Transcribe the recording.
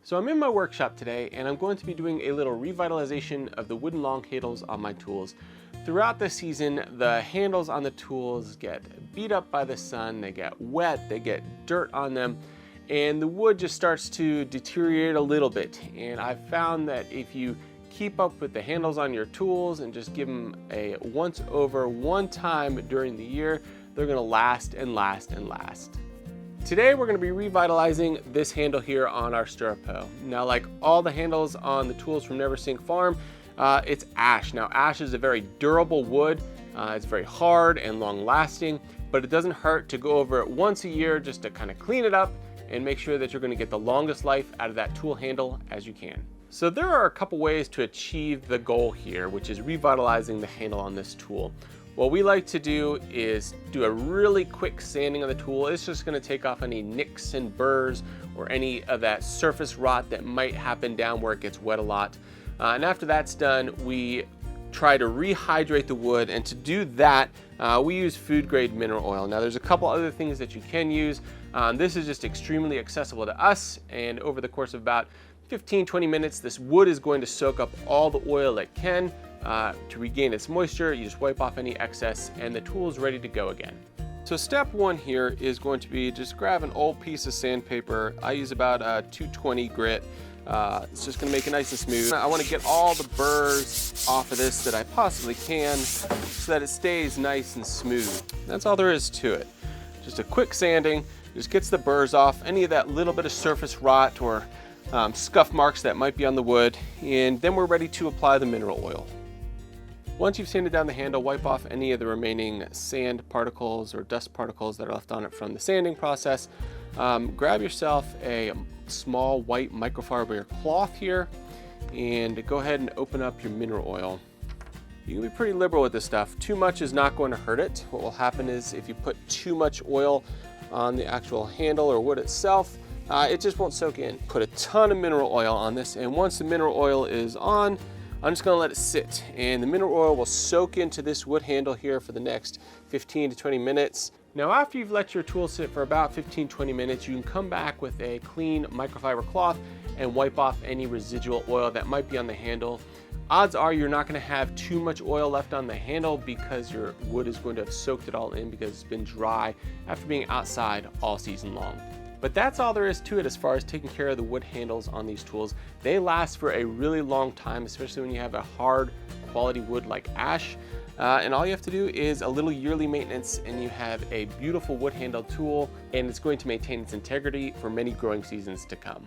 So I'm in my workshop today and I'm going to be doing a little revitalization of the wooden long handles on my tools. Throughout the season, the handles on the tools get beat up by the sun, they get wet, they get dirt on them, and the wood just starts to deteriorate a little bit. And I've found that if you keep up with the handles on your tools and just give them a once over one time during the year, they're gonna last and last and last. Today we're going to be revitalizing this handle here on our stirrup hoe. Now, like all the handles on the tools from Neversink Farm, it's ash. Now, ash is a very durable wood. It's very hard and long lasting, but it doesn't hurt to go over it once a year just to kind of clean it up and make sure that you're going to get the longest life out of that tool handle as you can. So there are a couple ways to achieve the goal here, which is revitalizing the handle on this tool. What we like to do is do a really quick sanding of the tool. It's just going to take off any nicks and burrs or any of that surface rot that might happen down where it gets wet a lot. And after that's done, we try to rehydrate the wood, and to do that, we use food grade mineral oil. Now there's a couple other things that you can use. This is just extremely accessible to us, and over the course of about 15-20 minutes, this wood is going to soak up all the oil it can. To regain its moisture, you just wipe off any excess and the tool is ready to go again. So step one here is going to be just grab an old piece of sandpaper. I use about a 220 grit. It's just going to make it nice and smooth. I want to get all the burrs off of this that I possibly can so that it stays nice and smooth. That's all there is to it. Just a quick sanding, just gets the burrs off, any of that little bit of surface rot or scuff marks that might be on the wood, and then we're ready to apply the mineral oil. Once you've sanded down the handle, wipe off any of the remaining sand particles or dust particles that are left on it from the sanding process. Grab yourself a small white microfiber cloth here and go ahead and open up your mineral oil. You can be pretty liberal with this stuff. Too much is not going to hurt it. What will happen is if you put too much oil on the actual handle or wood itself, it just won't soak in. Put a ton of mineral oil on this, and once the mineral oil is on, I'm just going to let it sit, and the mineral oil will soak into this wood handle here for the next 15 to 20 minutes. Now, after you've let your tool sit for about 15-20 minutes, you can come back with a clean microfiber cloth and wipe off any residual oil that might be on the handle. Odds are you're not going to have too much oil left on the handle because your wood is going to have soaked it all in because it's been dry after being outside all season long. But that's all there is to it as far as taking care of the wood handles on these tools. They last for a really long time, especially when you have a hard quality wood like ash. And all you have to do is a little yearly maintenance and you have a beautiful wood handle tool, and it's going to maintain its integrity for many growing seasons to come.